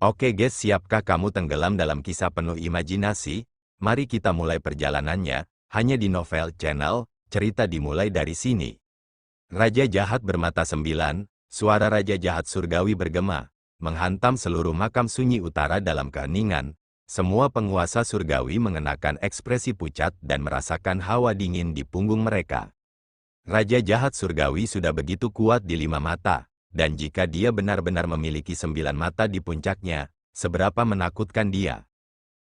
Oke guys, siapkah kamu tenggelam dalam kisah penuh imajinasi? Mari kita mulai perjalanannya, hanya di Novel Channel, cerita dimulai dari sini. Raja Jahat bermata sembilan, suara Raja Jahat surgawi bergema, menghantam seluruh makam sunyi utara dalam keheningan. Semua penguasa surgawi mengenakan ekspresi pucat dan merasakan hawa dingin di punggung mereka. Raja Jahat surgawi sudah begitu kuat di 5 mata, dan jika dia benar-benar memiliki 9 mata di puncaknya, seberapa menakutkan dia.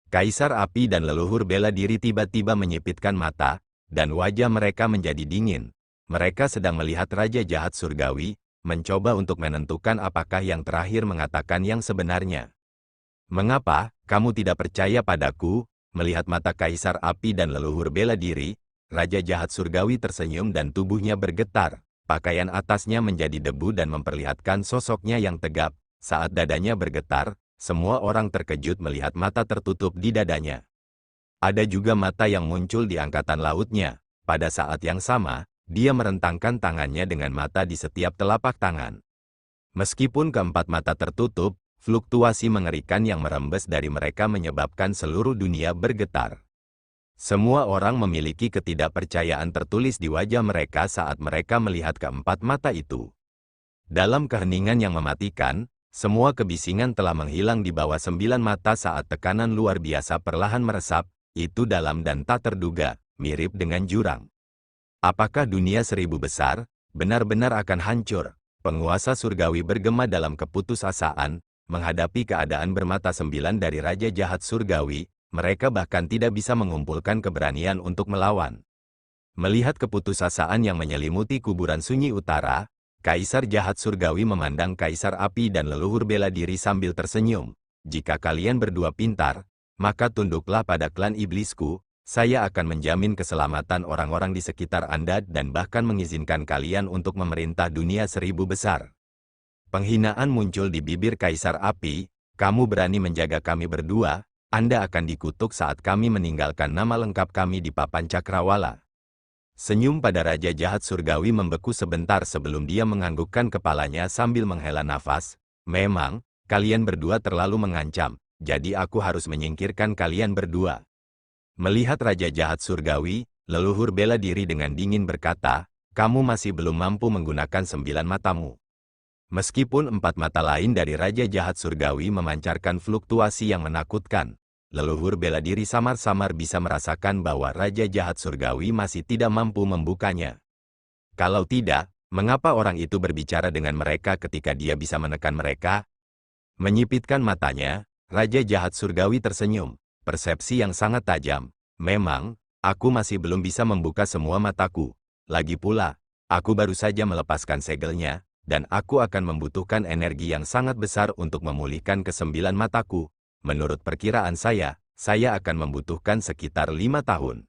Kaisar api dan leluhur bela diri tiba-tiba menyipitkan mata, dan wajah mereka menjadi dingin. Mereka sedang melihat Raja Jahat surgawi, mencoba untuk menentukan apakah yang terakhir mengatakan yang sebenarnya. Mengapa kamu tidak percaya padaku? Melihat mata Kaisar api dan leluhur bela diri, Raja Jahat surgawi tersenyum dan tubuhnya bergetar. Pakaian atasnya menjadi debu dan memperlihatkan sosoknya yang tegap. Saat dadanya bergetar, semua orang terkejut melihat mata tertutup di dadanya. Ada juga mata yang muncul di angkatan lautnya. Pada saat yang sama, dia merentangkan tangannya dengan mata di setiap telapak tangan. Meskipun keempat mata tertutup, fluktuasi mengerikan yang merembes dari mereka menyebabkan seluruh dunia bergetar. Semua orang memiliki ketidakpercayaan tertulis di wajah mereka saat mereka melihat keempat mata itu. Dalam keheningan yang mematikan, semua kebisingan telah menghilang di bawah 9 mata saat tekanan luar biasa perlahan meresap, itu dalam dan tak terduga, mirip dengan jurang. Apakah dunia 1000 besar benar-benar akan hancur? Penguasa surgawi bergema dalam keputusasaan, menghadapi keadaan bermata 9 dari Raja Jahat surgawi. Mereka bahkan tidak bisa mengumpulkan keberanian untuk melawan. Melihat keputusasaan yang menyelimuti kuburan sunyi utara, Kaisar Jahat surgawi memandang Kaisar api dan leluhur bela diri sambil tersenyum. Jika kalian berdua pintar, maka tunduklah pada klan iblisku. Saya akan menjamin keselamatan orang-orang di sekitar Anda dan bahkan mengizinkan kalian untuk memerintah dunia 1000 besar. Penghinaan muncul di bibir Kaisar api. Kamu berani menjaga kami berdua? Anda akan dikutuk saat kami meninggalkan nama lengkap kami di papan cakrawala. Senyum pada Raja Jahat surgawi membeku sebentar sebelum dia menganggukkan kepalanya sambil menghela nafas. Memang, kalian berdua terlalu mengancam, jadi aku harus menyingkirkan kalian berdua. Melihat Raja Jahat surgawi, leluhur bela diri dengan dingin berkata, kamu masih belum mampu menggunakan 9 matamu. Meskipun 4 mata lain dari Raja Jahat surgawi memancarkan fluktuasi yang menakutkan, leluhur bela diri samar-samar bisa merasakan bahwa Raja Jahat surgawi masih tidak mampu membukanya. Kalau tidak, mengapa orang itu berbicara dengan mereka ketika dia bisa menekan mereka? Menyipitkan matanya, Raja Jahat surgawi tersenyum, persepsi yang sangat tajam. Memang, aku masih belum bisa membuka semua mataku. Lagi pula, aku baru saja melepaskan segelnya, dan aku akan membutuhkan energi yang sangat besar untuk memulihkan ke-9 mataku. Menurut perkiraan saya akan membutuhkan sekitar 5 tahun.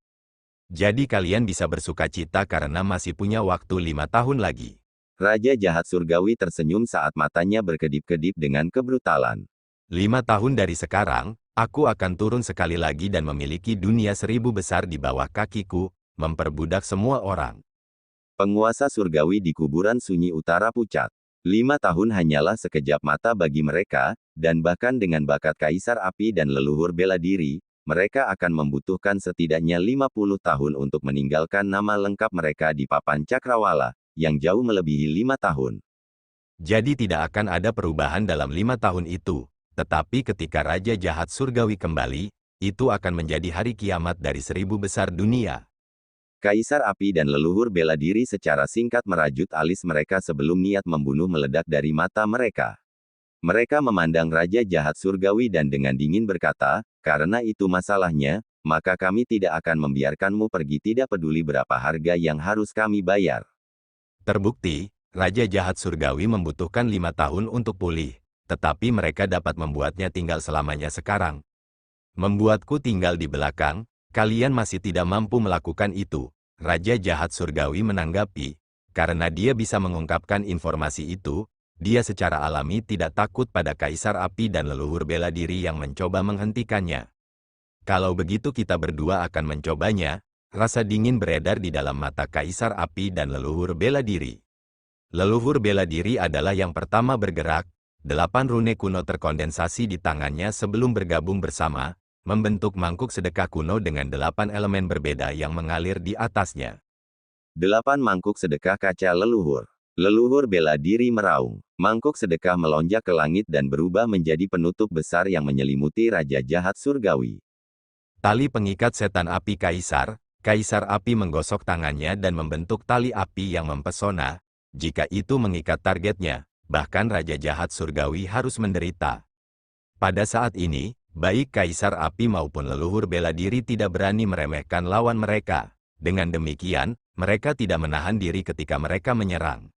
Jadi kalian bisa bersuka cita karena masih punya waktu 5 tahun lagi. Raja Jahat surgawi tersenyum saat matanya berkedip-kedip dengan kebrutalan. 5 tahun dari sekarang, aku akan turun sekali lagi dan memiliki dunia 1000 besar di bawah kakiku, memperbudak semua orang. Penguasa surgawi di kuburan sunyi utara pucat. 5 tahun hanyalah sekejap mata bagi mereka, dan bahkan dengan bakat Kaisar api dan leluhur bela diri, mereka akan membutuhkan setidaknya 50 tahun untuk meninggalkan nama lengkap mereka di papan cakrawala, yang jauh melebihi 5 tahun. Jadi tidak akan ada perubahan dalam 5 tahun itu, tetapi ketika Raja Jahat surgawi kembali, itu akan menjadi hari kiamat dari 1000 besar dunia. Kaisar api dan leluhur bela diri secara singkat merajut alis mereka sebelum niat membunuh meledak dari mata mereka. Mereka memandang Raja Jahat surgawi dan dengan dingin berkata, karena itu masalahnya, maka kami tidak akan membiarkanmu pergi tidak peduli berapa harga yang harus kami bayar. Terbukti, Raja Jahat surgawi membutuhkan 5 tahun untuk pulih, tetapi mereka dapat membuatnya tinggal selamanya sekarang. Membuatku tinggal di belakang, kalian masih tidak mampu melakukan itu. Raja Jahat surgawi menanggapi, karena dia bisa mengungkapkan informasi itu, dia secara alami tidak takut pada Kaisar api dan leluhur bela diri yang mencoba menghentikannya. Kalau begitu kita berdua akan mencobanya. Rasa dingin beredar di dalam mata Kaisar api dan leluhur bela diri. Leluhur bela diri adalah yang pertama bergerak, 8 rune kuno terkondensasi di tangannya sebelum bergabung bersama, membentuk mangkuk sedekah kuno dengan 8 elemen berbeda yang mengalir di atasnya. 8 mangkuk sedekah kaca leluhur. Leluhur bela diri meraung. Mangkuk sedekah melonjak ke langit dan berubah menjadi penutup besar yang menyelimuti Raja Jahat Surgawi. Tali pengikat setan api Kaisar, Kaisar api menggosok tangannya dan membentuk tali api yang mempesona. Jika itu mengikat targetnya, bahkan Raja Jahat Surgawi harus menderita. Pada saat ini, baik Kaisar api maupun leluhur bela diri tidak berani meremehkan lawan mereka. Dengan demikian, mereka tidak menahan diri ketika mereka menyerang.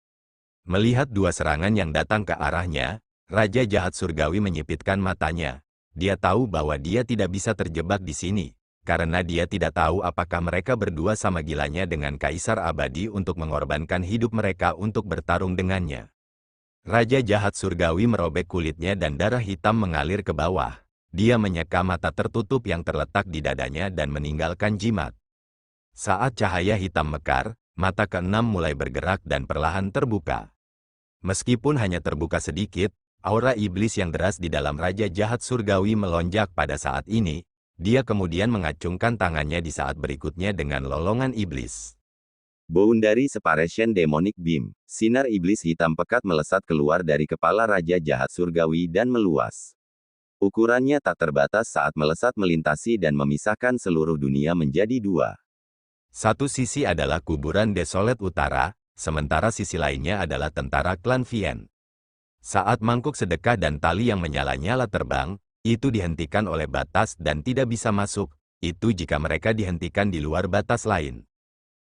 Melihat dua serangan yang datang ke arahnya, Raja Jahat Surgawi menyipitkan matanya. Dia tahu bahwa dia tidak bisa terjebak di sini, karena dia tidak tahu apakah mereka berdua sama gilanya dengan Kaisar Abadi untuk mengorbankan hidup mereka untuk bertarung dengannya. Raja Jahat Surgawi merobek kulitnya dan darah hitam mengalir ke bawah. Dia menyeka mata tertutup yang terletak di dadanya dan meninggalkan jimat. Saat cahaya hitam mekar, mata keenam mulai bergerak dan perlahan terbuka. Meskipun hanya terbuka sedikit, aura iblis yang deras di dalam Raja Jahat Surgawi melonjak pada saat ini. Dia kemudian mengacungkan tangannya di saat berikutnya dengan lolongan iblis. Boundary Separation Demonic Beam. Sinar iblis hitam pekat melesat keluar dari kepala Raja Jahat Surgawi dan meluas. Ukurannya tak terbatas saat melesat melintasi dan memisahkan seluruh dunia menjadi dua. Satu sisi adalah kuburan Desolate Utara, sementara sisi lainnya adalah tentara klan Vien. Saat mangkuk sedekah dan tali yang menyala-nyala terbang, itu dihentikan oleh batas dan tidak bisa masuk, itu jika mereka dihentikan di luar batas lain.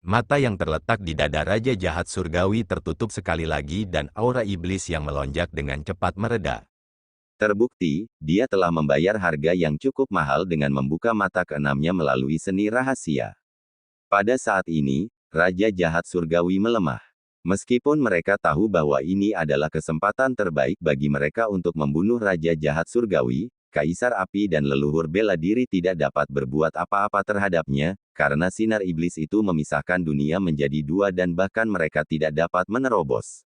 Mata yang terletak di dada Raja Jahat Surgawi tertutup sekali lagi dan aura iblis yang melonjak dengan cepat mereda. Terbukti, dia telah membayar harga yang cukup mahal dengan membuka mata keenamnya melalui seni rahasia. Pada saat ini, Raja Jahat Surgawi melemah. Meskipun mereka tahu bahwa ini adalah kesempatan terbaik bagi mereka untuk membunuh Raja Jahat Surgawi, Kaisar Api dan leluhur bela diri tidak dapat berbuat apa-apa terhadapnya, karena sinar iblis itu memisahkan dunia menjadi dua dan bahkan mereka tidak dapat menerobos.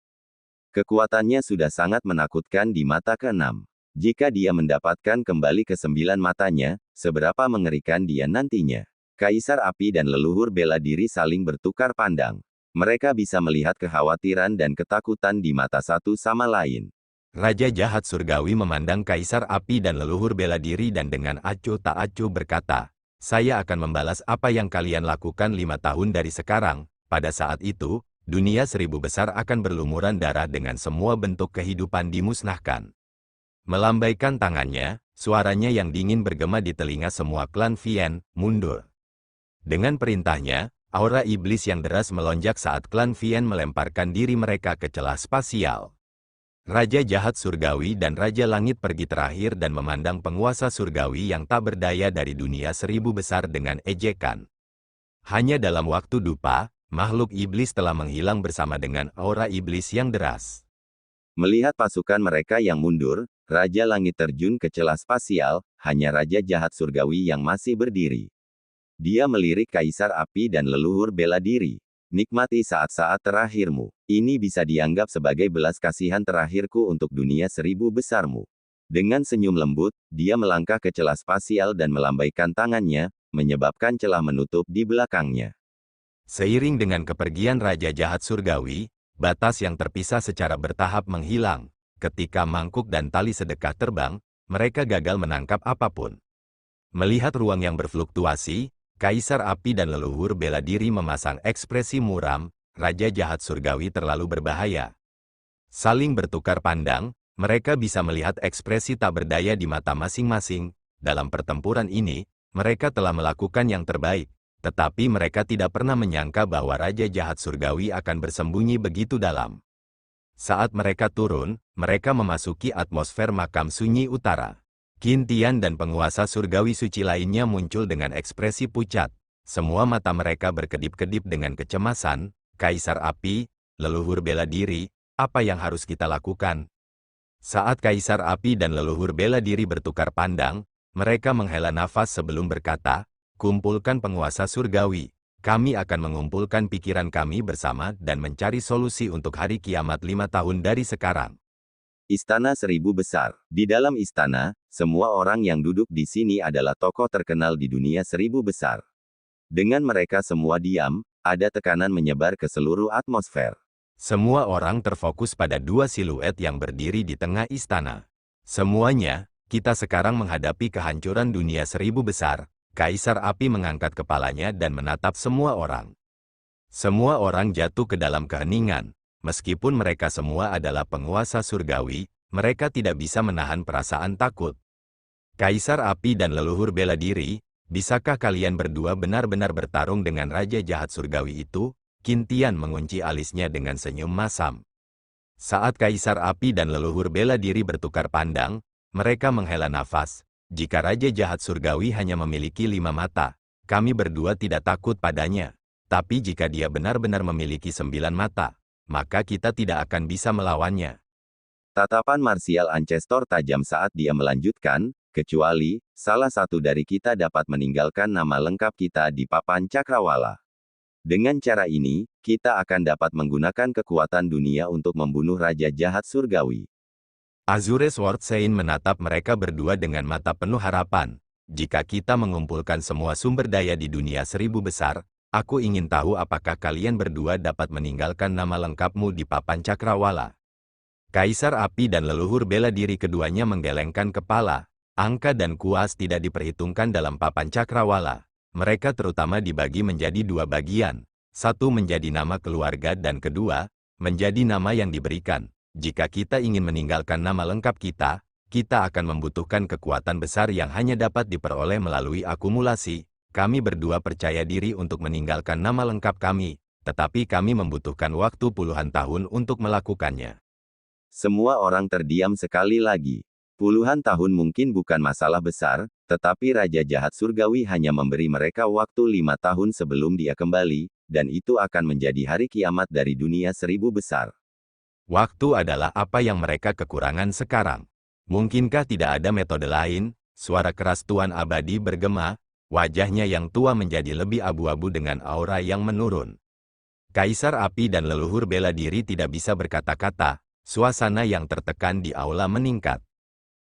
Kekuatannya sudah sangat menakutkan di mata keenam. Jika dia mendapatkan kembali ke 9 matanya, seberapa mengerikan dia nantinya. Kaisar Api dan leluhur bela diri saling bertukar pandang. Mereka bisa melihat kekhawatiran dan ketakutan di mata satu sama lain. Raja Jahat Surgawi memandang Kaisar Api dan leluhur bela diri dan dengan acuh tak acuh berkata, "Saya akan membalas apa yang kalian lakukan 5 tahun dari sekarang." Pada saat itu, dunia 1000 besar akan berlumuran darah dengan semua bentuk kehidupan dimusnahkan. Melambaikan tangannya, suaranya yang dingin bergema di telinga semua klan Vien, mundur. Dengan perintahnya, aura iblis yang deras melonjak saat klan Vien melemparkan diri mereka ke celah spasial. Raja Jahat Surgawi dan Raja Langit pergi terakhir dan memandang penguasa surgawi yang tak berdaya dari dunia 1000 besar dengan ejekan. Hanya dalam waktu dupa, makhluk iblis telah menghilang bersama dengan aura iblis yang deras. Melihat pasukan mereka yang mundur, Raja Langit terjun ke celah spasial, hanya Raja Jahat Surgawi yang masih berdiri. Dia melirik Kaisar Api dan leluhur bela diri. Nikmati saat-saat terakhirmu. Ini bisa dianggap sebagai belas kasihan terakhirku untuk dunia 1000 besarmu. Dengan senyum lembut, dia melangkah ke celah spasial dan melambaikan tangannya, menyebabkan celah menutup di belakangnya. Seiring dengan kepergian Raja Jahat Surgawi, batas yang terpisah secara bertahap menghilang. Ketika mangkuk dan tali sedekah terbang, mereka gagal menangkap apapun. Melihat ruang yang berfluktuasi, Kaisar Api dan leluhur bela diri memasang ekspresi muram, Raja Jahat Surgawi terlalu berbahaya. Saling bertukar pandang, mereka bisa melihat ekspresi tak berdaya di mata masing-masing. Dalam pertempuran ini, mereka telah melakukan yang terbaik, tetapi mereka tidak pernah menyangka bahwa Raja Jahat Surgawi akan bersembunyi begitu dalam. Saat mereka turun, mereka memasuki atmosfer makam sunyi utara. Qin Tian dan penguasa surgawi suci lainnya muncul dengan ekspresi pucat. Semua mata mereka berkedip-kedip dengan kecemasan. Kaisar Api, leluhur bela diri, apa yang harus kita lakukan? Saat Kaisar Api dan leluhur bela diri bertukar pandang, mereka menghela nafas sebelum berkata, "Kumpulkan penguasa surgawi. Kami akan mengumpulkan pikiran kami bersama dan mencari solusi untuk hari kiamat 5 tahun dari sekarang." Istana Seribu Besar. Di dalam istana, semua orang yang duduk di sini adalah tokoh terkenal di dunia Seribu Besar. Dengan mereka semua diam, ada tekanan menyebar ke seluruh atmosfer. Semua orang terfokus pada dua siluet yang berdiri di tengah istana. Semuanya, kita sekarang menghadapi kehancuran dunia Seribu Besar. Kaisar Api mengangkat kepalanya dan menatap semua orang. Semua orang jatuh ke dalam keheningan. Meskipun mereka semua adalah penguasa surgawi, mereka tidak bisa menahan perasaan takut. Kaisar Api dan leluhur bela diri, bisakah kalian berdua benar-benar bertarung dengan Raja Jahat Surgawi itu? Qin Tian mengunci alisnya dengan senyum masam. Saat Kaisar Api dan leluhur bela diri bertukar pandang, mereka menghela nafas. Jika Raja Jahat Surgawi hanya memiliki 5 mata, kami berdua tidak takut padanya. Tapi jika dia benar-benar memiliki 9 mata, maka kita tidak akan bisa melawannya. Tatapan marsial Ancestor tajam saat dia melanjutkan, kecuali, salah satu dari kita dapat meninggalkan nama lengkap kita di papan cakrawala. Dengan cara ini, kita akan dapat menggunakan kekuatan dunia untuk membunuh Raja Jahat Surgawi. Azure Sword Sein menatap mereka berdua dengan mata penuh harapan. Jika kita mengumpulkan semua sumber daya di dunia Seribu Besar, aku ingin tahu apakah kalian berdua dapat meninggalkan nama lengkapmu di papan cakrawala. Kaisar Api dan leluhur bela diri keduanya menggelengkan kepala. Angka dan kuas tidak diperhitungkan dalam papan cakrawala. Mereka terutama dibagi menjadi 2 bagian. Satu menjadi nama keluarga dan kedua, menjadi nama yang diberikan. Jika kita ingin meninggalkan nama lengkap kita, kita akan membutuhkan kekuatan besar yang hanya dapat diperoleh melalui akumulasi. Kami berdua percaya diri untuk meninggalkan nama lengkap kami, tetapi kami membutuhkan waktu puluhan tahun untuk melakukannya. Semua orang terdiam sekali lagi. Puluhan tahun mungkin bukan masalah besar, tetapi Raja Jahat Surgawi hanya memberi mereka waktu 5 tahun sebelum dia kembali, dan itu akan menjadi hari kiamat dari dunia Seribu Besar. Waktu adalah apa yang mereka kekurangan sekarang. Mungkinkah tidak ada metode lain? Suara keras Tuan Abadi bergema, wajahnya yang tua menjadi lebih abu-abu dengan aura yang menurun. Kaisar Api dan leluhur bela diri tidak bisa berkata-kata, suasana yang tertekan di aula meningkat.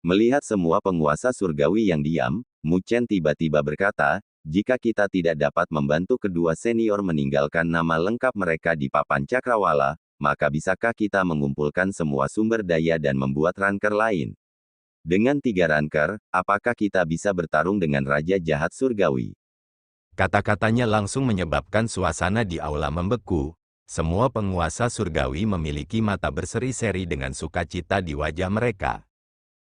Melihat semua penguasa surgawi yang diam, Mu Chen tiba-tiba berkata, jika kita tidak dapat membantu kedua senior meninggalkan nama lengkap mereka di papan cakrawala, maka bisakah kita mengumpulkan semua sumber daya dan membuat ranker lain? Dengan 3 ranker, apakah kita bisa bertarung dengan Raja Jahat Surgawi? Kata-katanya langsung menyebabkan suasana di aula membeku. Semua penguasa surgawi memiliki mata berseri-seri dengan sukacita di wajah mereka.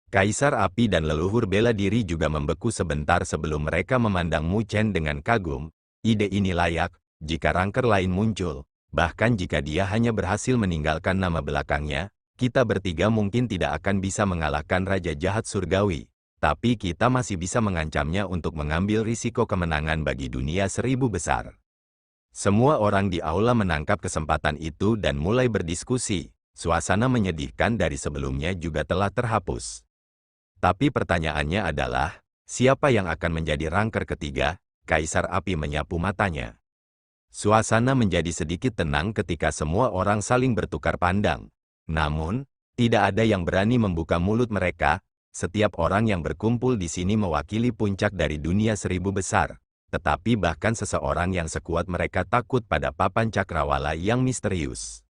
Kaisar Api dan leluhur bela diri juga membeku sebentar sebelum mereka memandang Mu Chen dengan kagum. Ide ini layak, jika ranker lain muncul. Bahkan jika dia hanya berhasil meninggalkan nama belakangnya, kita bertiga mungkin tidak akan bisa mengalahkan Raja Jahat Surgawi. Tapi kita masih bisa mengancamnya untuk mengambil risiko kemenangan bagi dunia Seribu Besar. Semua orang di aula menangkap kesempatan itu dan mulai berdiskusi. Suasana menyedihkan dari sebelumnya juga telah terhapus. Tapi pertanyaannya adalah, siapa yang akan menjadi ranker ketiga? Kaisar Api menyapu matanya. Suasana menjadi sedikit tenang ketika semua orang saling bertukar pandang. Namun, tidak ada yang berani membuka mulut mereka. Setiap orang yang berkumpul di sini mewakili puncak dari dunia Seribu Besar. Tetapi bahkan seseorang yang sekuat mereka takut pada papan cakrawala yang misterius.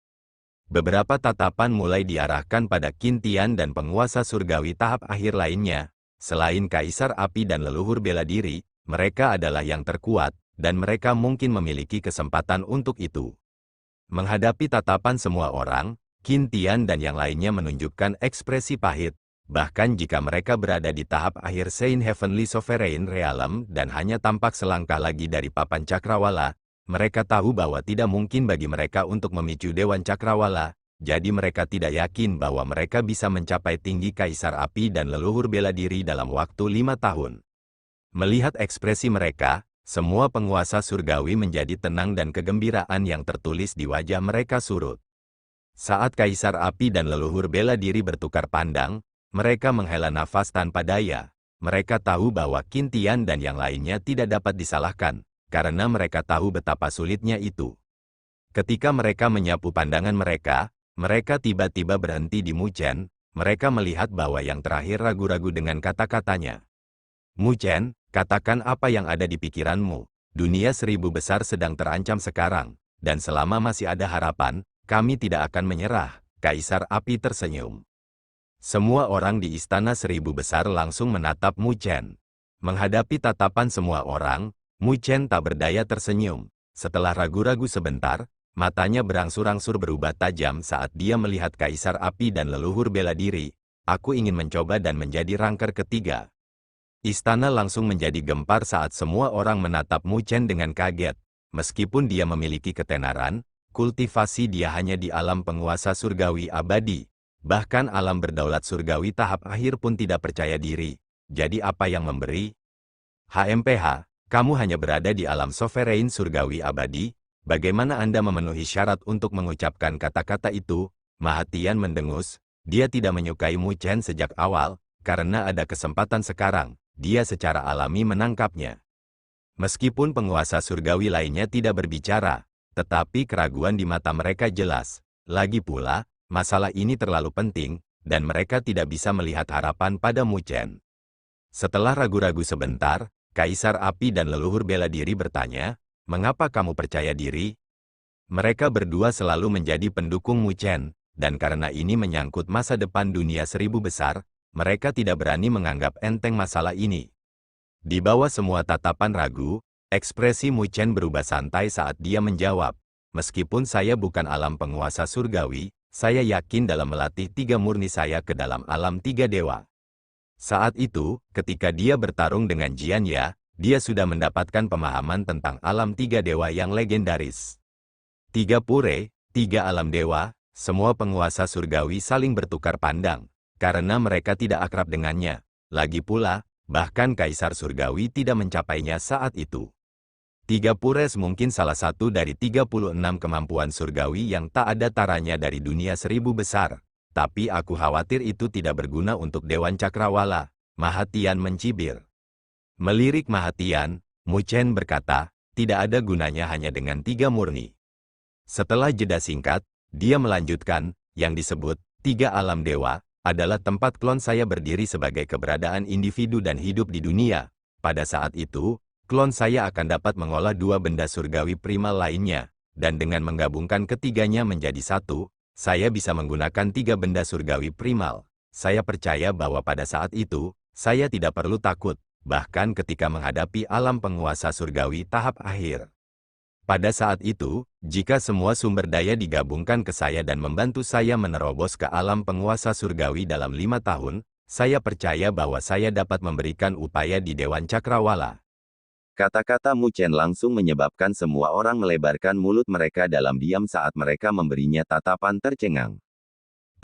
Beberapa tatapan mulai diarahkan pada Qin Tian dan penguasa surgawi tahap akhir lainnya. Selain Kaisar Api dan leluhur bela diri, mereka adalah yang terkuat, dan mereka mungkin memiliki kesempatan untuk itu. Menghadapi tatapan semua orang, Qin Tian dan yang lainnya menunjukkan ekspresi pahit. Bahkan jika mereka berada di tahap akhir Saint Heavenly Sovereign Realm dan hanya tampak selangkah lagi dari papan cakrawala, mereka tahu bahwa tidak mungkin bagi mereka untuk memicu Dewan Cakrawala, jadi mereka tidak yakin bahwa mereka bisa mencapai tinggi Kaisar Api dan leluhur bela diri dalam waktu 5 tahun. Melihat ekspresi mereka, semua penguasa surgawi menjadi tenang dan kegembiraan yang tertulis di wajah mereka surut. Saat Kaisar Api dan leluhur bela diri bertukar pandang, mereka menghela nafas tanpa daya. Mereka tahu bahwa Qin Tian dan yang lainnya tidak dapat disalahkan, karena mereka tahu betapa sulitnya itu. Ketika mereka menyapu pandangan mereka tiba-tiba berhenti di Mu Chen. mereka melihat bahwa yang terakhir ragu-ragu dengan kata-katanya. Mu Chen, katakan apa yang ada di pikiranmu. Dunia 1000 besar sedang terancam sekarang, dan selama masih ada harapan, kami tidak akan menyerah. Kaisar Api tersenyum. Semua orang di Istana 1000 besar langsung menatap Mu Chen. Menghadapi tatapan semua orang, Mu Chen tak berdaya tersenyum. Setelah ragu-ragu sebentar, matanya berangsur-angsur berubah tajam saat dia melihat Kaisar Api dan leluhur bela diri. Aku ingin mencoba dan menjadi rangker ketiga. Istana langsung menjadi gempar saat semua orang menatap Mu Chen dengan kaget. Meskipun dia memiliki ketenaran, kultivasi dia hanya di alam penguasa surgawi abadi. Bahkan alam berdaulat surgawi tahap akhir pun tidak percaya diri. Jadi apa yang memberi? HMPH, kamu hanya berada di alam sovereign surgawi abadi. Bagaimana Anda memenuhi syarat untuk mengucapkan kata-kata itu? Mahatian mendengus. Dia tidak menyukai Mu Chen sejak awal, karena ada kesempatan sekarang. Dia secara alami menangkapnya. Meskipun penguasa surgawi lainnya tidak berbicara, tetapi keraguan di mata mereka jelas. Lagi pula, masalah ini terlalu penting, dan mereka tidak bisa melihat harapan pada Mu Chen. Setelah ragu-ragu sebentar, Kaisar Api dan leluhur bela diri bertanya, "Mengapa kamu percaya diri?" Mereka berdua selalu menjadi pendukung Mu Chen, dan karena ini menyangkut masa depan dunia 1000 besar, mereka tidak berani menganggap enteng masalah ini. Di bawah semua tatapan ragu, ekspresi Mu Chen berubah santai saat dia menjawab, "Meskipun saya bukan alam penguasa surgawi, saya yakin dalam melatih 3 murni saya ke dalam alam 3 dewa." Saat itu, ketika dia bertarung dengan Jian Ya, dia sudah mendapatkan pemahaman tentang alam 3 dewa yang legendaris. 3 pure, 3 alam dewa, semua penguasa surgawi saling bertukar pandang, karena mereka tidak akrab dengannya. Lagi pula, bahkan Kaisar Surgawi tidak mencapainya saat itu. 3 pures mungkin salah satu dari 36 kemampuan surgawi yang tak ada taranya dari dunia 1000 besar. Tapi aku khawatir itu tidak berguna untuk Dewan Cakrawala. Mahatian mencibir. Melirik Mahatian, Mu Chen berkata, tidak ada gunanya hanya dengan 3 murni. Setelah jeda singkat, dia melanjutkan, yang disebut 3 alam dewa, adalah tempat klon saya berdiri sebagai keberadaan individu dan hidup di dunia. Pada saat itu, klon saya akan dapat mengolah 2 benda surgawi primal lainnya, dan dengan menggabungkan ketiganya menjadi satu, saya bisa menggunakan 3 benda surgawi primal. Saya percaya bahwa pada saat itu, saya tidak perlu takut, bahkan ketika menghadapi alam penguasa surgawi tahap akhir. Pada saat itu, jika semua sumber daya digabungkan ke saya dan membantu saya menerobos ke alam penguasa surgawi dalam 5 tahun, saya percaya bahwa saya dapat memberikan upaya di Dewan Cakrawala. Kata-kata Mu Chen langsung menyebabkan semua orang melebarkan mulut mereka dalam diam saat mereka memberinya tatapan tercengang.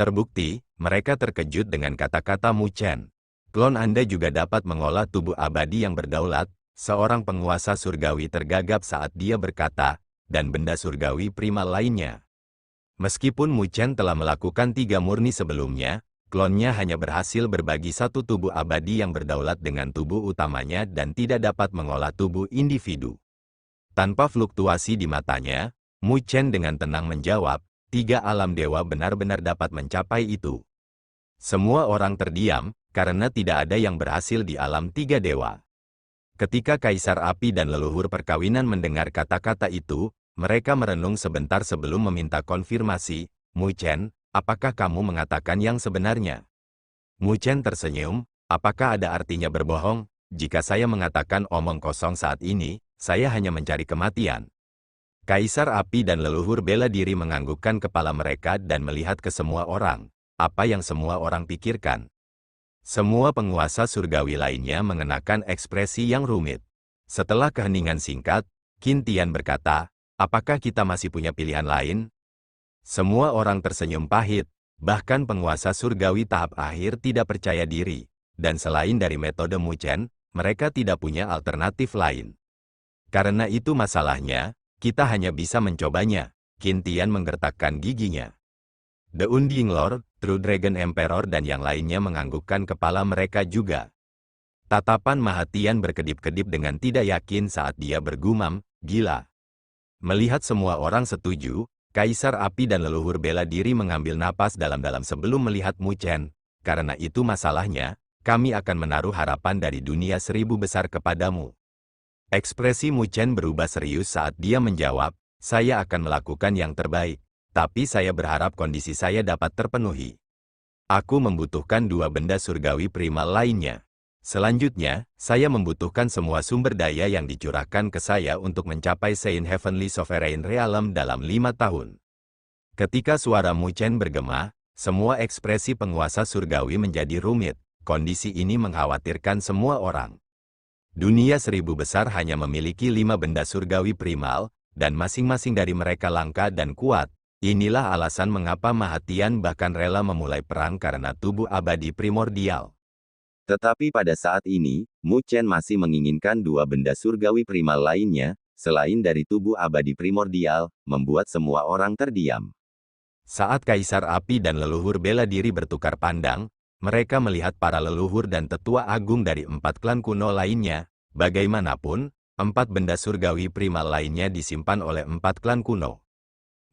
Terbukti, mereka terkejut dengan kata-kata Mu Chen. Klon Anda juga dapat mengolah tubuh abadi yang berdaulat. Seorang penguasa surgawi tergagap saat dia berkata, dan benda surgawi primal lainnya. Meskipun Mu Chen telah melakukan 3 murni sebelumnya, klonnya hanya berhasil berbagi satu tubuh abadi yang berdaulat dengan tubuh utamanya dan tidak dapat mengolah tubuh individu. Tanpa fluktuasi di matanya, Mu Chen dengan tenang menjawab, 3 alam dewa benar-benar dapat mencapai itu. Semua orang terdiam, karena tidak ada yang berhasil di alam 3 dewa. Ketika Kaisar Api dan leluhur perkawinan mendengar kata-kata itu, mereka merenung sebentar sebelum meminta konfirmasi. Mu Chen, apakah kamu mengatakan yang sebenarnya? Mu Chen tersenyum, apakah ada artinya berbohong? Jika saya mengatakan omong kosong saat ini, saya hanya mencari kematian. Kaisar Api dan leluhur bela diri menganggukkan kepala mereka dan melihat ke semua orang. Apa yang semua orang pikirkan? Semua penguasa surgawi lainnya mengenakan ekspresi yang rumit. Setelah keheningan singkat, Qin Tian berkata, apakah kita masih punya pilihan lain? Semua orang tersenyum pahit, bahkan penguasa surgawi tahap akhir tidak percaya diri. Dan selain dari metode Mu Chen, mereka tidak punya alternatif lain. Karena itu masalahnya, kita hanya bisa mencobanya. Qin Tian menggertakkan giginya. The Unding Lord, True Dragon Emperor dan yang lainnya menganggukkan kepala mereka juga. Tatapan Mahatian berkedip-kedip dengan tidak yakin saat dia bergumam, gila. Melihat semua orang setuju, Kaisar Api dan leluhur bela diri mengambil napas dalam-dalam sebelum melihat Mu Chen. karena itu masalahnya, kami akan menaruh harapan dari dunia 1000 besar kepadamu. Ekspresi Mu Chen berubah serius saat dia menjawab, saya akan melakukan yang terbaik, tapi saya berharap kondisi saya dapat terpenuhi. Aku membutuhkan 2 benda surgawi primal lainnya. Selanjutnya, saya membutuhkan semua sumber daya yang dicurahkan ke saya untuk mencapai Saint Heavenly Sovereign Realm dalam 5 tahun. Ketika suara Mu Chen bergema, semua ekspresi penguasa surgawi menjadi rumit. Kondisi ini mengkhawatirkan semua orang. Dunia 1000 besar hanya memiliki 5 benda surgawi primal, dan masing-masing dari mereka langka dan kuat. Inilah alasan mengapa Mahatian bahkan rela memulai perang karena tubuh abadi primordial. Tetapi pada saat ini, Mu Chen masih menginginkan 2 benda surgawi primal lainnya, selain dari tubuh abadi primordial, membuat semua orang terdiam. Saat Kaisar Api dan leluhur bela diri bertukar pandang, mereka melihat para leluhur dan tetua agung dari 4 klan kuno lainnya. Bagaimanapun, 4 benda surgawi primal lainnya disimpan oleh 4 klan kuno.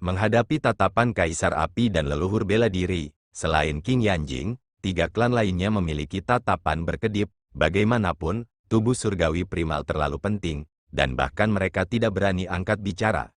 Menghadapi tatapan Kaisar Api dan leluhur bela diri, selain King Yanjing, 3 klan lainnya memiliki tatapan berkedip. Bagaimanapun, tubuh surgawi primal terlalu penting, dan bahkan mereka tidak berani angkat bicara.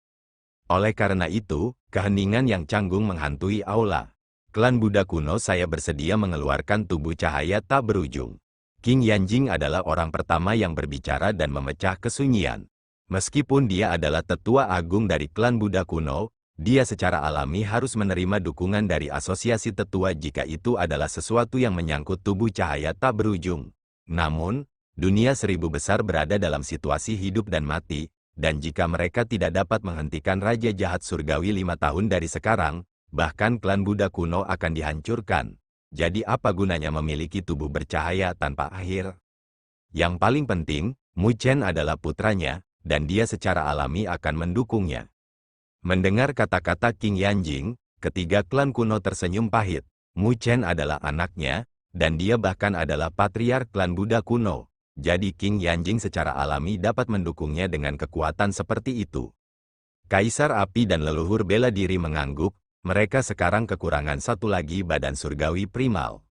Oleh karena itu, keheningan yang canggung menghantui aula. Klan Buddha kuno saya bersedia mengeluarkan tubuh cahaya tak berujung. King Yanjing adalah orang pertama yang berbicara dan memecah kesunyian. Meskipun dia adalah tetua agung dari klan Buddha kuno, dia secara alami harus menerima dukungan dari asosiasi tetua jika itu adalah sesuatu yang menyangkut tubuh cahaya tak berujung. Namun, dunia 1000 besar berada dalam situasi hidup dan mati, dan jika mereka tidak dapat menghentikan Raja Jahat Surgawi 5 tahun dari sekarang, bahkan klan Buddha kuno akan dihancurkan. Jadi apa gunanya memiliki tubuh bercahaya tanpa akhir? Yang paling penting, Mu Chen adalah putranya, dan dia secara alami akan mendukungnya. Mendengar kata-kata King Yanjing, ketiga klan kuno tersenyum pahit. Mu Chen adalah anaknya, dan dia bahkan adalah patriark klan Buddha kuno. Jadi King Yanjing secara alami dapat mendukungnya dengan kekuatan seperti itu. Kaisar Api dan leluhur bela diri mengangguk. Mereka sekarang kekurangan satu lagi badan surgawi primal.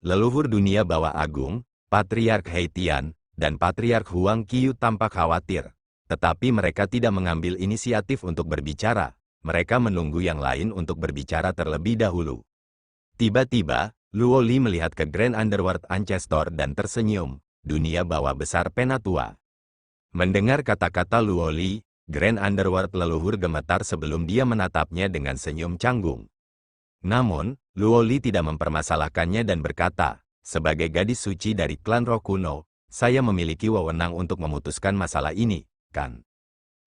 Leluhur dunia bawah agung, Patriark Heitian, dan Patriark Huang Qiu tampak khawatir. Tetapi mereka tidak mengambil inisiatif untuk berbicara. Mereka menunggu yang lain untuk berbicara terlebih dahulu. Tiba-tiba, Luo Li melihat ke Grand Underworld Ancestor dan tersenyum. Dunia bawah besar Penatua. Mendengar kata-kata Luo Li, Grand Underworld leluhur gemetar sebelum dia menatapnya dengan senyum canggung. Namun, Luo Li tidak mempermasalahkannya dan berkata, sebagai gadis suci dari klan roh kuno, saya memiliki wewenang untuk memutuskan masalah ini, kan?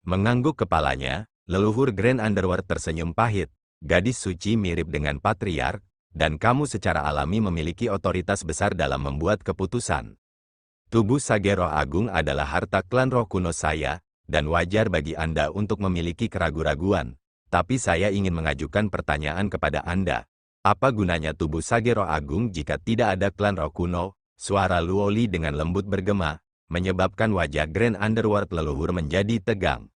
Mengangguk kepalanya, leluhur Grand Underworld tersenyum pahit. Gadis suci mirip dengan patriark, dan kamu secara alami memiliki otoritas besar dalam membuat keputusan. Tubuh Sage Roh Agung adalah harta klan roh kuno saya, dan wajar bagi Anda untuk memiliki keraguan-raguan. Tapi saya ingin mengajukan pertanyaan kepada Anda. Apa gunanya tubuh Sage Roh Agung jika tidak ada klan roh kuno? Suara Luo Li dengan lembut bergema, menyebabkan wajah Grand Underworld leluhur menjadi tegang.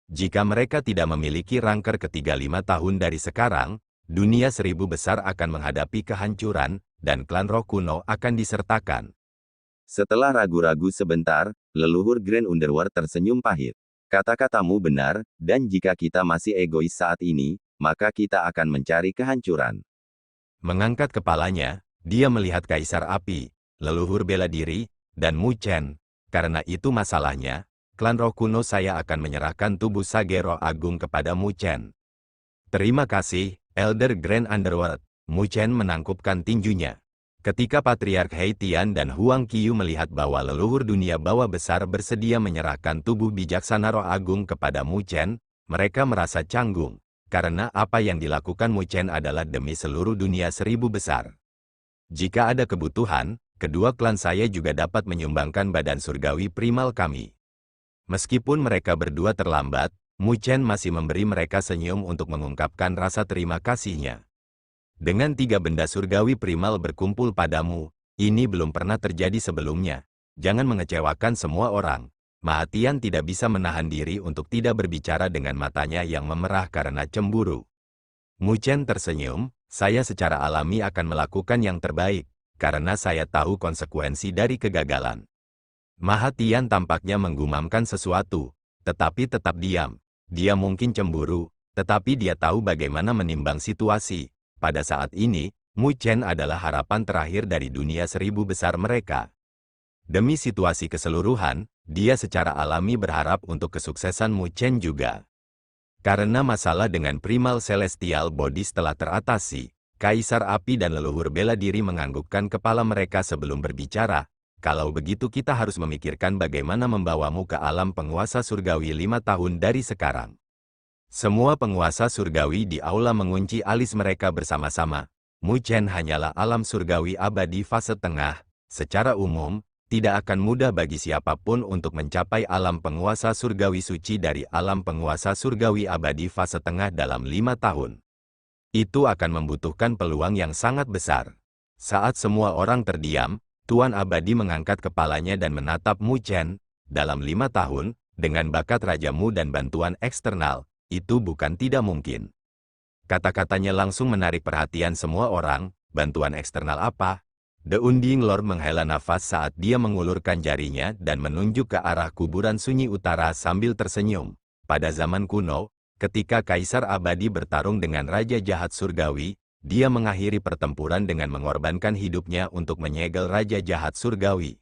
Jika mereka tidak memiliki rangker ketiga 5 tahun dari sekarang, dunia 1000 besar akan menghadapi kehancuran, dan klan roh kuno akan disertakan. Setelah ragu-ragu sebentar, leluhur Grand Underworld tersenyum pahit. Kata-katamu benar, dan jika kita masih egois saat ini, maka kita akan mencari kehancuran. Mengangkat kepalanya, dia melihat Kaisar Api, leluhur bela diri, dan Mu Chen. Karena itu masalahnya, klan roh kuno saya akan menyerahkan tubuh Sage Roh Agung kepada Mu Chen. Terima kasih, Elder Grand Underworld. Mu Chen menangkupkan tinjunya. Ketika Patriark Heitian dan Huang Qiu melihat bahwa leluhur dunia bawah besar bersedia menyerahkan tubuh bijaksana roh agung kepada Mu Chen, mereka merasa canggung, karena apa yang dilakukan Mu Chen adalah demi seluruh dunia 1000 besar. Jika ada kebutuhan, kedua klan saya juga dapat menyumbangkan badan surgawi primal kami. Meskipun mereka berdua terlambat, Mu Chen masih memberi mereka senyum untuk mengungkapkan rasa terima kasihnya. Dengan 3 benda surgawi primal berkumpul padamu, ini belum pernah terjadi sebelumnya. Jangan mengecewakan semua orang. Mahatian tidak bisa menahan diri untuk tidak berbicara dengan matanya yang memerah karena cemburu. Mu Chen tersenyum, saya secara alami akan melakukan yang terbaik, karena saya tahu konsekuensi dari kegagalan. Maha Tian tampaknya menggumamkan sesuatu, tetapi tetap diam. Dia mungkin cemburu, tetapi dia tahu bagaimana menimbang situasi. Pada saat ini, Mu Chen adalah harapan terakhir dari dunia 1000 besar mereka. Demi situasi keseluruhan, dia secara alami berharap untuk kesuksesan Mu Chen juga. Karena masalah dengan primal celestial body telah teratasi, Kaisar Api dan leluhur bela diri menganggukkan kepala mereka sebelum berbicara. Kalau begitu kita harus memikirkan bagaimana membawamu ke alam penguasa surgawi 5 tahun dari sekarang. Semua penguasa surgawi di aula mengunci alis mereka bersama-sama. Mu Chen hanyalah alam surgawi abadi fase tengah. Secara umum, tidak akan mudah bagi siapapun untuk mencapai alam penguasa surgawi suci dari alam penguasa surgawi abadi fase tengah dalam 5 tahun. Itu akan membutuhkan peluang yang sangat besar. Saat semua orang terdiam, Tuan Abadi mengangkat kepalanya dan menatap Mu Chen. Dalam 5 tahun, dengan bakat Rajamu dan bantuan eksternal, itu bukan tidak mungkin. Kata-katanya langsung menarik perhatian semua orang. Bantuan eksternal apa? The Unding Lord menghela nafas saat dia mengulurkan jarinya dan menunjuk ke arah kuburan sunyi utara sambil tersenyum. Pada zaman kuno, ketika Kaisar Abadi bertarung dengan Raja Jahat Surgawi, dia mengakhiri pertempuran dengan mengorbankan hidupnya untuk menyegel Raja Jahat Surgawi.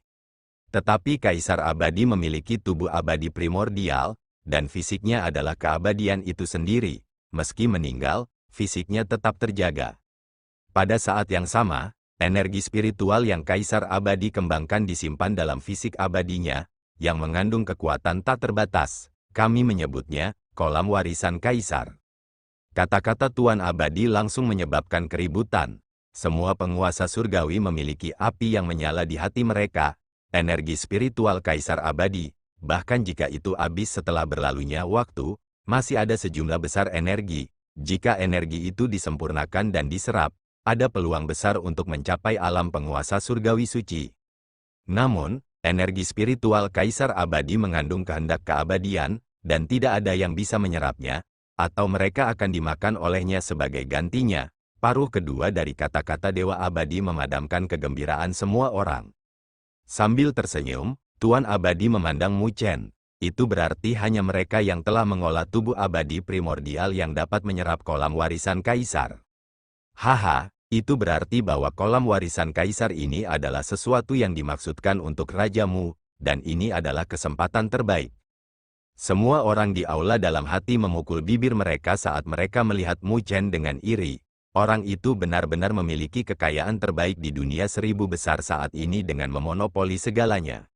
Tetapi Kaisar Abadi memiliki tubuh abadi primordial, dan fisiknya adalah keabadian itu sendiri. Meski meninggal, fisiknya tetap terjaga. Pada saat yang sama, energi spiritual yang Kaisar Abadi kembangkan disimpan dalam fisik abadinya, yang mengandung kekuatan tak terbatas. Kami menyebutnya kolam warisan Kaisar. Kata-kata Tuan Abadi langsung menyebabkan keributan. Semua penguasa surgawi memiliki api yang menyala di hati mereka, energi spiritual Kaisar Abadi. Bahkan jika itu habis setelah berlalunya waktu, masih ada sejumlah besar energi. Jika energi itu disempurnakan dan diserap, ada peluang besar untuk mencapai alam penguasa surgawi suci. Namun, energi spiritual Kaisar Abadi mengandung kehendak keabadian, dan tidak ada yang bisa menyerapnya, atau mereka akan dimakan olehnya sebagai gantinya. Paruh kedua dari kata-kata Dewa Abadi memadamkan kegembiraan semua orang. Sambil tersenyum, Tuan Abadi memandang Mu Chen. Itu berarti hanya mereka yang telah mengolah tubuh abadi primordial yang dapat menyerap kolam warisan Kaisar. Haha, itu berarti bahwa kolam warisan Kaisar ini adalah sesuatu yang dimaksudkan untuk Rajamu, dan ini adalah kesempatan terbaik. Semua orang di aula dalam hati memukul bibir mereka saat mereka melihat Mu Chen dengan iri. Orang itu benar-benar memiliki kekayaan terbaik di dunia 1000 besar saat ini dengan memonopoli segalanya.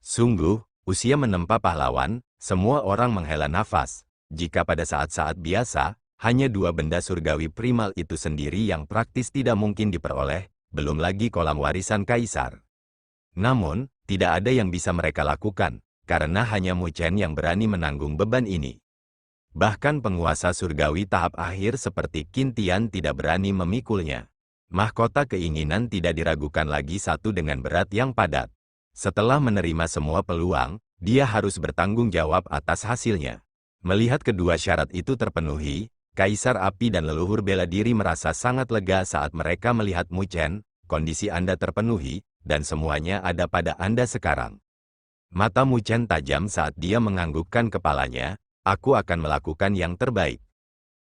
Sungguh, usia menempa pahlawan, semua orang menghela nafas. Jika pada saat-saat biasa, hanya 2 benda surgawi primal itu sendiri yang praktis tidak mungkin diperoleh, belum lagi kolam warisan Kaisar. Namun, tidak ada yang bisa mereka lakukan, karena hanya Mu Chen yang berani menanggung beban ini. Bahkan penguasa surgawi tahap akhir seperti Qin Tian tidak berani memikulnya. Mahkota keinginan tidak diragukan lagi satu dengan berat yang padat. Setelah menerima semua peluang, dia harus bertanggung jawab atas hasilnya. Melihat kedua syarat itu terpenuhi, Kaisar Api dan leluhur bela diri merasa sangat lega saat mereka melihat Mu Chen. Kondisi Anda terpenuhi, dan semuanya ada pada Anda sekarang. Mata Mu Chen tajam saat dia menganggukkan kepalanya. Aku akan melakukan yang terbaik.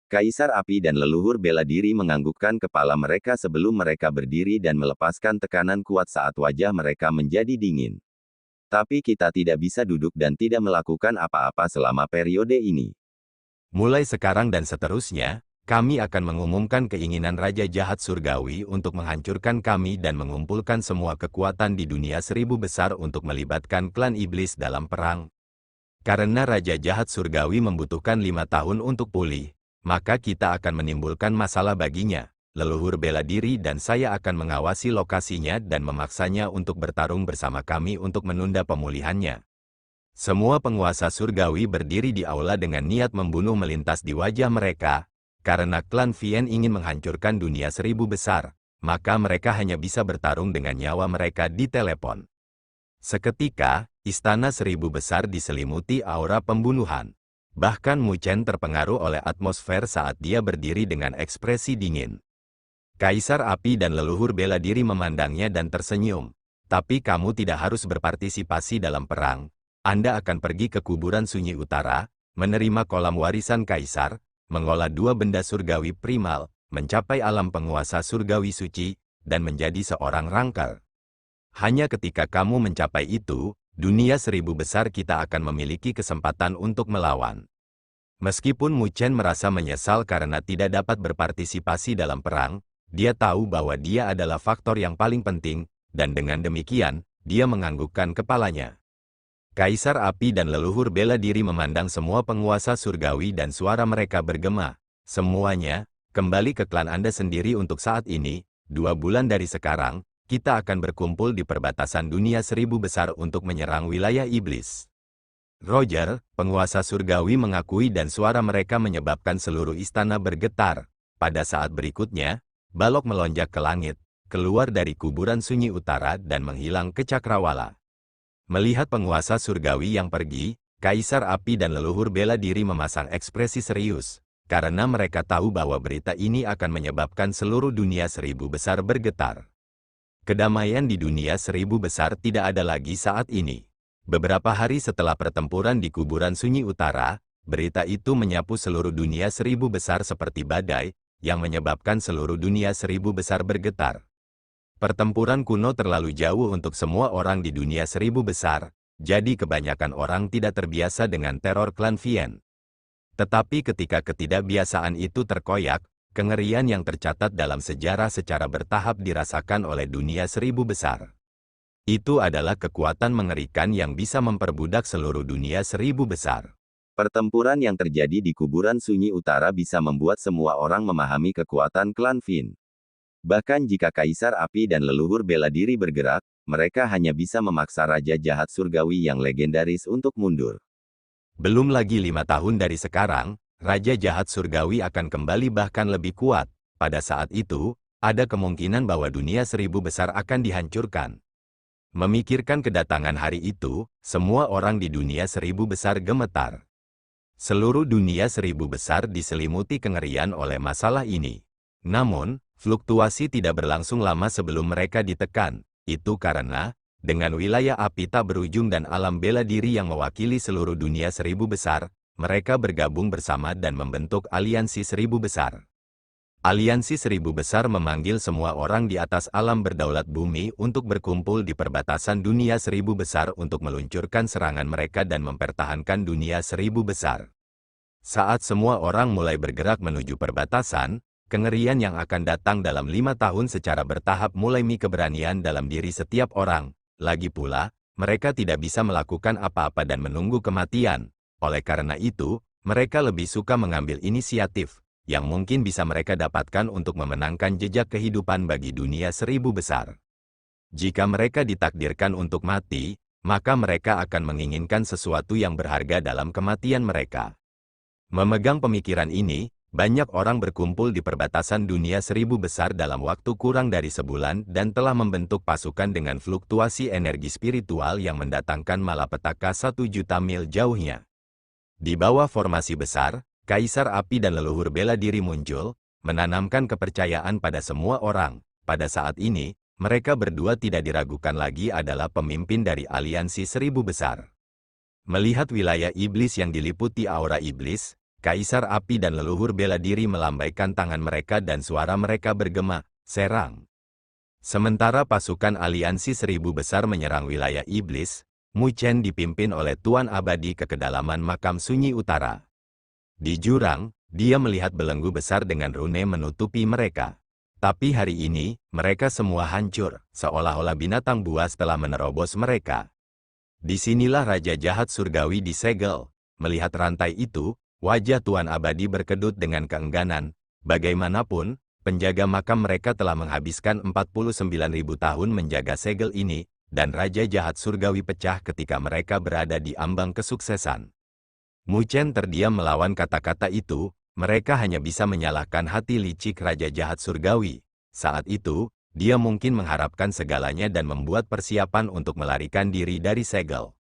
Kaisar Api dan leluhur bela diri menganggukkan kepala mereka sebelum mereka berdiri dan melepaskan tekanan kuat saat wajah mereka menjadi dingin. Tapi kita tidak bisa duduk dan tidak melakukan apa-apa selama periode ini. Mulai sekarang dan seterusnya, kami akan mengumumkan keinginan Raja Jahat Surgawi untuk menghancurkan kami dan mengumpulkan semua kekuatan di dunia 1000 besar untuk melibatkan klan iblis dalam perang. Karena Raja Jahat Surgawi membutuhkan 5 tahun untuk pulih, maka kita akan menimbulkan masalah baginya. Leluhur bela diri dan saya akan mengawasi lokasinya dan memaksanya untuk bertarung bersama kami untuk menunda pemulihannya. Semua penguasa surgawi berdiri di aula dengan niat membunuh melintas di wajah mereka. Karena klan Vien ingin menghancurkan dunia 1000 besar, maka mereka hanya bisa bertarung dengan nyawa mereka di telepon. Seketika, istana 1000 besar diselimuti aura pembunuhan. Bahkan Mu Chen terpengaruh oleh atmosfer saat dia berdiri dengan ekspresi dingin. Kaisar Api dan leluhur bela diri memandangnya dan tersenyum. Tapi kamu tidak harus berpartisipasi dalam perang. Anda akan pergi ke kuburan sunyi utara, menerima kolam warisan Kaisar, mengolah 2 benda surgawi primal, mencapai alam penguasa surgawi suci, dan menjadi seorang rangkar. Hanya ketika kamu mencapai itu, dunia 1000 besar kita akan memiliki kesempatan untuk melawan. Meskipun Mu Chen merasa menyesal karena tidak dapat berpartisipasi dalam perang, dia tahu bahwa dia adalah faktor yang paling penting, dan dengan demikian, dia menganggukkan kepalanya. Kaisar Api dan leluhur bela diri memandang semua penguasa surgawi dan suara mereka bergema. Semuanya, kembali ke klan Anda sendiri untuk saat ini, 2 bulan dari sekarang, kita akan berkumpul di perbatasan dunia 1000 besar untuk menyerang wilayah iblis. Roger, penguasa surgawi mengakui dan suara mereka menyebabkan seluruh istana bergetar. Pada saat berikutnya, balok melonjak ke langit, keluar dari kuburan sunyi utara dan menghilang ke cakrawala. Melihat penguasa surgawi yang pergi, Kaisar Api dan leluhur bela diri memasang ekspresi serius, karena mereka tahu bahwa berita ini akan menyebabkan seluruh dunia 1000 besar bergetar. Kedamaian di dunia 1000 besar tidak ada lagi saat ini. Beberapa hari setelah pertempuran di kuburan sunyi utara, berita itu menyapu seluruh dunia 1000 besar seperti badai, yang menyebabkan seluruh dunia 1000 besar bergetar. Pertempuran kuno terlalu jauh untuk semua orang di dunia 1000 besar, jadi kebanyakan orang tidak terbiasa dengan teror klan Vien. Tetapi ketika ketidakbiasaan itu terkoyak, kengerian yang tercatat dalam sejarah secara bertahap dirasakan oleh dunia 1000 besar. Itu adalah kekuatan mengerikan yang bisa memperbudak seluruh dunia 1000 besar. Pertempuran yang terjadi di kuburan sunyi utara bisa membuat semua orang memahami kekuatan klan Vien. Bahkan jika Kaisar Api dan leluhur bela diri bergerak, mereka hanya bisa memaksa Raja Jahat Surgawi yang legendaris untuk mundur. Belum lagi 5 tahun dari sekarang, Raja Jahat Surgawi akan kembali bahkan lebih kuat. Pada saat itu, ada kemungkinan bahwa dunia 1000 besar akan dihancurkan. Memikirkan kedatangan hari itu, semua orang di dunia 1000 besar gemetar. Seluruh dunia 1000 besar diselimuti kengerian oleh masalah ini. Namun, fluktuasi tidak berlangsung lama sebelum mereka ditekan. Itu karena, dengan wilayah api tak berujung dan alam bela diri yang mewakili seluruh dunia 1000 besar, mereka bergabung bersama dan membentuk aliansi 1000 besar. Aliansi 1000 besar memanggil semua orang di atas alam berdaulat bumi untuk berkumpul di perbatasan dunia 1000 besar untuk meluncurkan serangan mereka dan mempertahankan dunia 1000 besar. Saat semua orang mulai bergerak menuju perbatasan, kengerian yang akan datang dalam 5 tahun secara bertahap mulai keberanian dalam diri setiap orang. Lagi pula, mereka tidak bisa melakukan apa-apa dan menunggu kematian. Oleh karena itu, mereka lebih suka mengambil inisiatif, yang mungkin bisa mereka dapatkan untuk memenangkan jejak kehidupan bagi dunia 1000 besar. Jika mereka ditakdirkan untuk mati, maka mereka akan menginginkan sesuatu yang berharga dalam kematian mereka. Memegang pemikiran ini, banyak orang berkumpul di perbatasan dunia 1000 besar dalam waktu kurang dari sebulan dan telah membentuk pasukan dengan fluktuasi energi spiritual yang mendatangkan malapetaka 1 juta mil jauhnya. Di bawah formasi besar, Kaisar Api dan leluhur bela diri muncul, menanamkan kepercayaan pada semua orang. Pada saat ini, mereka berdua tidak diragukan lagi adalah pemimpin dari aliansi 1000 besar. Melihat wilayah iblis yang diliputi aura iblis, Kaisar Api dan leluhur bela diri melambaikan tangan mereka dan suara mereka bergema, serang. Sementara pasukan aliansi 1000 besar menyerang wilayah iblis, Mu Chen dipimpin oleh Tuan Abadi ke kedalaman makam sunyi utara. Di jurang, dia melihat belenggu besar dengan rune menutupi mereka. Tapi hari ini, mereka semua hancur, seolah-olah binatang buas telah menerobos mereka. Disinilah Raja Jahat Surgawi disegel. Melihat rantai itu, wajah Tuan Abadi berkedut dengan keengganan. Bagaimanapun, penjaga makam mereka telah menghabiskan 49.000 tahun menjaga segel ini, dan Raja Jahat Surgawi pecah ketika mereka berada di ambang kesuksesan. Mu Chen terdiam melawan kata-kata itu, mereka hanya bisa menyalahkan hati licik Raja Jahat Surgawi. Saat itu, dia mungkin mengharapkan segalanya dan membuat persiapan untuk melarikan diri dari segel.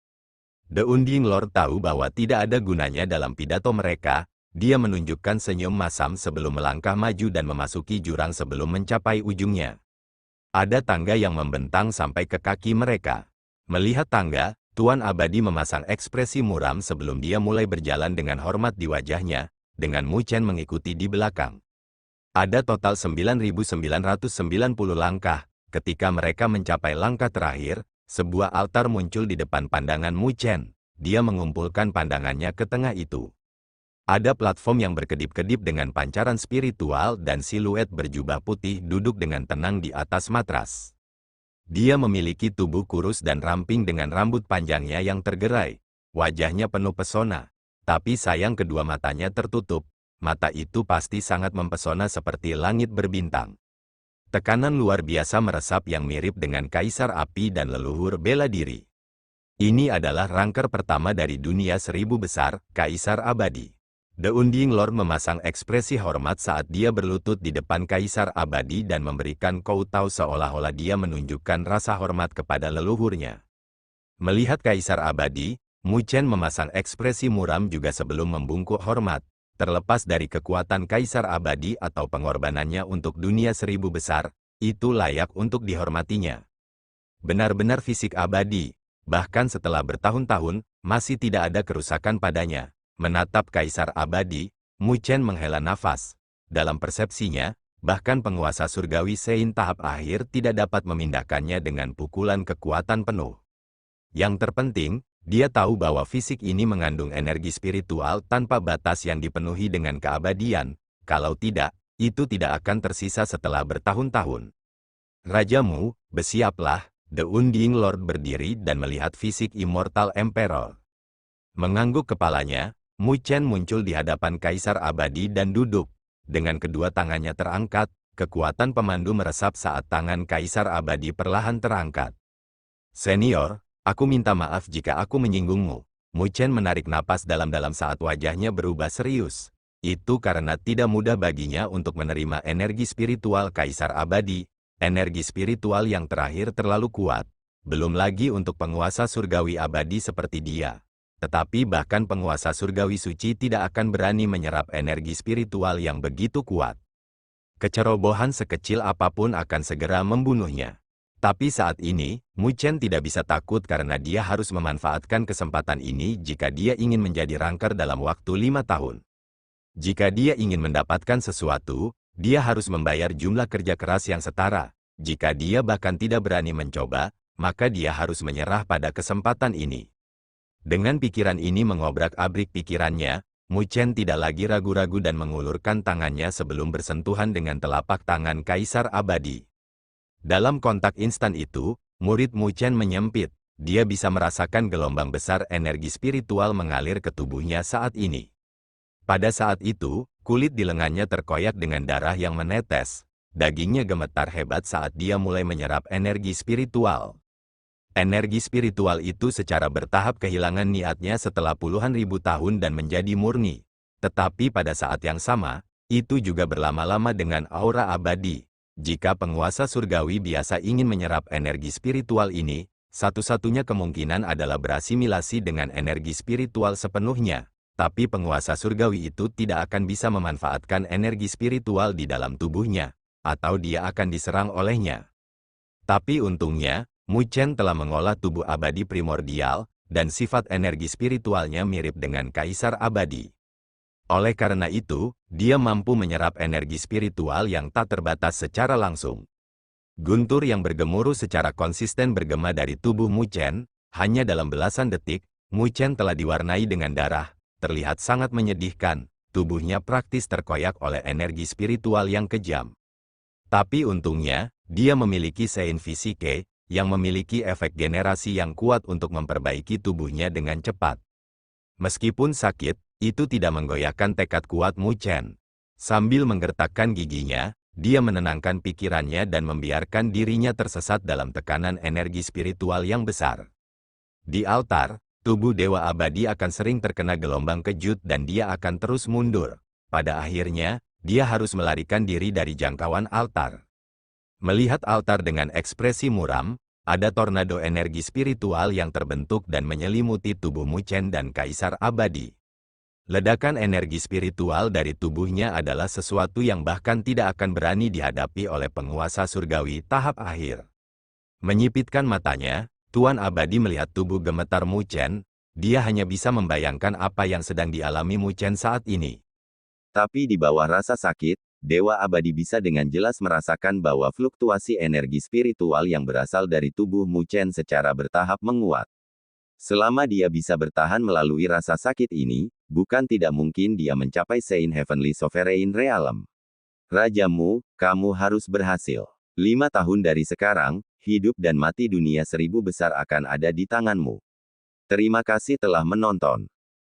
The Unding Lord tahu bahwa tidak ada gunanya dalam pidato mereka, Dia menunjukkan senyum masam sebelum melangkah maju dan memasuki jurang sebelum mencapai ujungnya. Ada tangga yang membentang sampai ke kaki mereka. Melihat tangga, Tuan Abadi memasang ekspresi muram sebelum dia mulai berjalan dengan hormat di wajahnya, dengan Mu Chen mengikuti di belakang. Ada total 9.990 langkah. Ketika mereka mencapai langkah terakhir, sebuah altar muncul di depan pandangan Mu Chen. Dia mengumpulkan pandangannya ke tengah itu. Ada platform yang berkedip-kedip dengan pancaran spiritual dan siluet berjubah putih duduk dengan tenang di atas matras. Dia memiliki tubuh kurus dan ramping dengan rambut panjangnya yang tergerai. Wajahnya penuh pesona. Tapi sayang kedua matanya tertutup. Mata itu pasti sangat mempesona seperti langit berbintang. Tekanan luar biasa meresap yang mirip dengan Kaisar Api dan leluhur bela diri. Ini adalah rangker pertama dari dunia 1000 besar, Kaisar Abadi. The Unding Lord memasang ekspresi hormat saat dia berlutut di depan Kaisar Abadi dan memberikan kowtow seolah-olah dia menunjukkan rasa hormat kepada leluhurnya. Melihat Kaisar Abadi, Mu Chen memasang ekspresi muram juga sebelum membungkuk hormat. Terlepas dari kekuatan Kaisar Abadi atau pengorbanannya untuk dunia 1000 besar, itu layak untuk dihormatinya. Benar-benar fisik abadi, bahkan setelah bertahun-tahun, masih tidak ada kerusakan padanya. Menatap Kaisar Abadi, Mu Chen menghela nafas. Dalam persepsinya, bahkan penguasa surgawi Sein tahap akhir tidak dapat memindahkannya dengan pukulan kekuatan penuh. Yang terpenting, dia tahu bahwa fisik ini mengandung energi spiritual tanpa batas yang dipenuhi dengan keabadian. Kalau tidak, itu tidak akan tersisa setelah bertahun-tahun. Rajamu, bersiaplah. The Unding Lord berdiri dan melihat fisik Immortal Emperor. Mengangguk kepalanya, Mu Chen muncul di hadapan Kaisar Abadi dan duduk. Dengan kedua tangannya terangkat, kekuatan pemandu meresap saat tangan Kaisar Abadi perlahan terangkat. Senior, aku minta maaf jika aku menyinggungmu. Mu Chen menarik napas dalam-dalam saat wajahnya berubah serius. Itu karena tidak mudah baginya untuk menerima energi spiritual Kaisar Abadi. Energi spiritual yang terakhir terlalu kuat. Belum lagi untuk penguasa surgawi abadi seperti dia. Tetapi bahkan penguasa surgawi suci tidak akan berani menyerap energi spiritual yang begitu kuat. Kecerobohan sekecil apapun akan segera membunuhnya. Tapi saat ini, Mu Chen tidak bisa takut karena dia harus memanfaatkan kesempatan ini jika dia ingin menjadi rangker dalam waktu 5 tahun. Jika dia ingin mendapatkan sesuatu, dia harus membayar jumlah kerja keras yang setara. Jika dia bahkan tidak berani mencoba, maka dia harus menyerah pada kesempatan ini. Dengan pikiran ini mengobrak-abrik pikirannya, Mu Chen tidak lagi ragu-ragu dan mengulurkan tangannya sebelum bersentuhan dengan telapak tangan Kaisar Abadi. Dalam kontak instan itu, murid Mu Chen menyempit. Dia bisa merasakan gelombang besar energi spiritual mengalir ke tubuhnya saat ini. Pada saat itu, kulit di lengannya terkoyak dengan darah yang menetes. Dagingnya gemetar hebat saat dia mulai menyerap energi spiritual. Energi spiritual itu secara bertahap kehilangan niatnya setelah puluhan ribu tahun dan menjadi murni. Tetapi pada saat yang sama, itu juga berlama-lama dengan aura abadi. Jika penguasa surgawi biasa ingin menyerap energi spiritual ini, satu-satunya kemungkinan adalah berasimilasi dengan energi spiritual sepenuhnya. Tapi penguasa surgawi itu tidak akan bisa memanfaatkan energi spiritual di dalam tubuhnya, atau dia akan diserang olehnya. Tapi untungnya, Mu Chen telah mengolah tubuh abadi primordial, dan sifat energi spiritualnya mirip dengan Kaisar Abadi. Oleh karena itu, dia mampu menyerap energi spiritual yang tak terbatas secara langsung. Guntur yang bergemuruh secara konsisten bergema dari tubuh Mu Chen. Hanya dalam belasan detik, Mu Chen telah diwarnai dengan darah, terlihat sangat menyedihkan, tubuhnya praktis terkoyak oleh energi spiritual yang kejam. Tapi untungnya, dia memiliki Sein Fisike, yang memiliki efek generasi yang kuat untuk memperbaiki tubuhnya dengan cepat. Meskipun sakit, itu tidak menggoyahkan tekad kuat Mu Chen. Sambil menggertakkan giginya, dia menenangkan pikirannya dan membiarkan dirinya tersesat dalam tekanan energi spiritual yang besar. Di altar, tubuh Dewa Abadi akan sering terkena gelombang kejut dan dia akan terus mundur. Pada akhirnya, dia harus melarikan diri dari jangkauan altar. Melihat altar dengan ekspresi muram, ada tornado energi spiritual yang terbentuk dan menyelimuti tubuh Mu Chen dan Kaisar Abadi. Ledakan energi spiritual dari tubuhnya adalah sesuatu yang bahkan tidak akan berani dihadapi oleh penguasa surgawi tahap akhir. Menyipitkan matanya, Tuan Abadi melihat tubuh gemetar Mu Chen. Dia hanya bisa membayangkan apa yang sedang dialami Mu Chen saat ini. Tapi di bawah rasa sakit, Dewa Abadi bisa dengan jelas merasakan bahwa fluktuasi energi spiritual yang berasal dari tubuh Mu Chen secara bertahap menguat. Selama dia bisa bertahan melalui rasa sakit ini, bukan tidak mungkin dia mencapai Sein Heavenly Sovereign Realm. Rajamu, kamu harus berhasil. 5 tahun dari sekarang, hidup dan mati dunia 1000 besar akan ada di tanganmu. Terima kasih telah menonton.